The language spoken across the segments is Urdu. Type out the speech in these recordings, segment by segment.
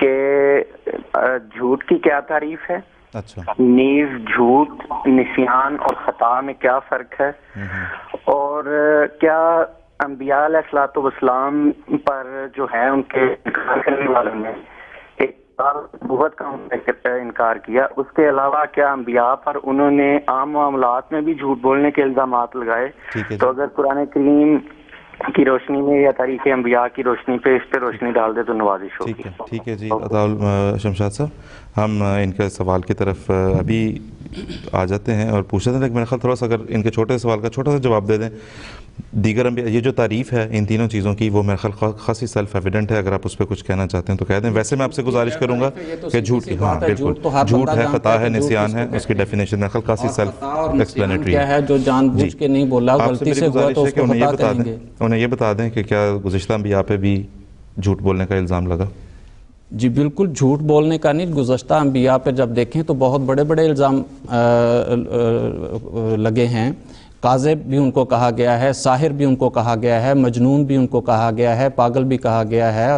کہ جھوٹ کی کیا تعریف ہے، اچھا، نیز جھوٹ، نسیان اور خطا میں کیا فرق ہے، اور کیا انبیاء علیہ الصلوۃ والسلام پر جو ہے ان کے انکار کرنے والوں نے ایک نبوت کا انکار کیا، اس کے علاوہ کیا انبیاء پر انہوں نے عام معاملات میں بھی جھوٹ بولنے کے الزامات لگائے؟ تو اگر قرآن کریم کی روشنی میں یا تاریخ انبیاء کی روشنی پہ اس پہ روشنی ڈال دے تو نوازش ہوگی۔ ٹھیک ہے جی شمشاد صاحب، ہم ان کے سوال کی طرف ابھی آ جاتے ہیں اور پوچھتے ہیں، لیکن میرا خیال تھوڑا سا اگر ان کے چھوٹے سوال کا چھوٹا سا جواب دے دیں۔ دیگر انبیاء، یہ جو تعریف ہے ان تینوں چیزوں کی، وہ میرا خیال خاصی سیلف ایویڈنٹ ہے، اگر آپ اس پہ کچھ کہنا چاہتے ہیں تو کہہ دیں۔ ویسے میں آپ سے گزارش کروں گا کہ جھوٹ کی، ہاں بالکل، جھوٹ ہے، خطا ہے، نسیان ہے، اس کی ڈیفینیشن میرا خیال خاصی سیلف ایکسپلینیٹری ہے، جو جان بوجھ کے نہیں بولا، غلطی سے ہوا تو اس کو خطا کہیں گے۔ انہیں یہ بتا دیں کہ کیا گزشتہ انبیاء پہ بھی جھوٹ بولنے کا الزام لگا؟ جی بالکل، جھوٹ بولنے کا نہیں، گزشتہ انبیاء پہ جب دیکھیں تو بہت بڑے بڑے الزام لگے ہیں۔ کاذب بھی ان کو کہا گیا ہے، ساحر بھی ان کو کہا گیا ہے، مجنون بھی ان کو کہا گیا ہے، پاگل بھی کہا گیا ہے،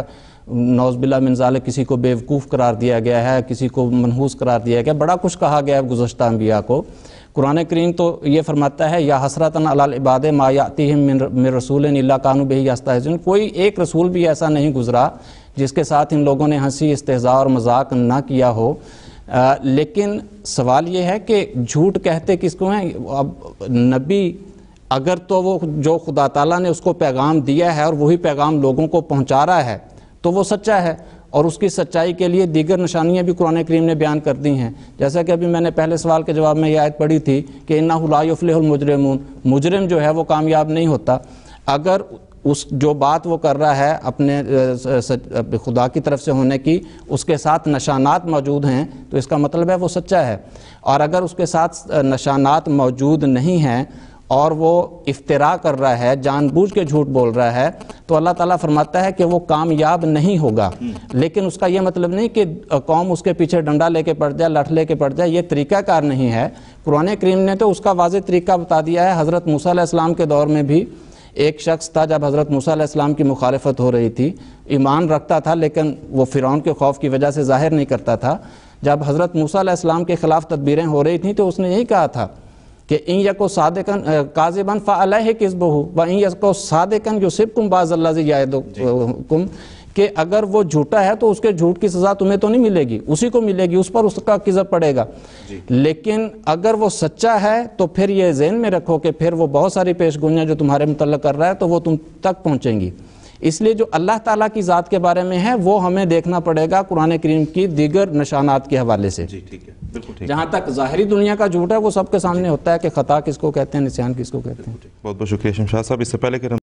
نعوذ باللہ من ذالک کسی کو بیوقوف قرار دیا گیا ہے، کسی کو منحوس قرار دیا گیا، بڑا کچھ کہا گیا ہے گزشتہ انبیاء کو۔ قرآن کریم تو یہ فرماتا ہے یا حسرتاً علی العباد ما یاتیہم من رسول الا کانوا بہ یستہزئون، کوئی ایک رسول بھی ایسا نہیں گزرا جس کے ساتھ ان لوگوں نے ہنسی، استہزاء اور مذاق نہ کیا ہو۔ لیکن سوال یہ ہے کہ جھوٹ کہتے کس کو ہیں؟ اب نبی اگر تو وہ جو خدا تعالیٰ نے اس کو پیغام دیا ہے اور وہی پیغام لوگوں کو پہنچا رہا ہے تو وہ سچا ہے، اور اس کی سچائی کے لیے دیگر نشانیاں بھی قرآن کریم نے بیان کر دی ہیں، جیسا کہ ابھی میں نے پہلے سوال کے جواب میں یہ آیت پڑھی تھی کہ انہ لا یفلح المجرمون، مجرم جو ہے وہ کامیاب نہیں ہوتا۔ اگر اس جو بات وہ کر رہا ہے اپنے خدا کی طرف سے ہونے کی، اس کے ساتھ نشانات موجود ہیں تو اس کا مطلب ہے وہ سچا ہے، اور اگر اس کے ساتھ نشانات موجود نہیں ہیں اور وہ افتراء کر رہا ہے، جان بوجھ کے جھوٹ بول رہا ہے، تو اللہ تعالیٰ فرماتا ہے کہ وہ کامیاب نہیں ہوگا۔ لیکن اس کا یہ مطلب نہیں کہ قوم اس کے پیچھے ڈنڈا لے کے پڑ جائے، لٹھ لے کے پڑ جائے، یہ طریقہ کار نہیں ہے۔ قرآن کریم نے تو اس کا واضح طریقہ بتا دیا ہے۔ حضرت موسیٰ علیہ السلام کے دور میں بھی ایک شخص تھا، جب حضرت موسیٰ علیہ السلام کی مخالفت ہو رہی تھی، ایمان رکھتا تھا لیکن وہ فرعون کے خوف کی وجہ سے ظاہر نہیں کرتا تھا۔ جب حضرت موسیٰ علیہ السلام کے خلاف تدبیریں ہو رہی تھیں تو اس نے یہی کہا تھا کہ ان یکو صادقا کاذبا فعلیہ کذبہ وان یکو صادقا یصبکم بعض الذی یعدکم، کہ اگر وہ جھوٹا ہے تو اس کے جھوٹ کی سزا تمہیں تو نہیں ملے گی، اسی کو ملے گی، اس پر اس کا کذب پڑے گا۔ لیکن اگر وہ سچا ہے تو پھر یہ ذہن میں رکھو کہ پھر وہ بہت ساری پیش گوئیاں جو تمہارے متعلق کر رہا ہے تو وہ تم تک پہنچیں گی۔ اس لیے جو اللہ تعالیٰ کی ذات کے بارے میں ہے وہ ہمیں دیکھنا پڑے گا قرآن کریم کی دیگر نشانات کے حوالے سے۔ جہاں تک ظاہری دنیا کا جھوٹ ہے وہ سب کے سامنے ہوتا ہے کہ خطا کس کو کہتے ہیں، نسیان کس کو کہتے ہیں۔ بہت بہت شکریہ شمشاد صاحب۔ اس سے پہلے کہ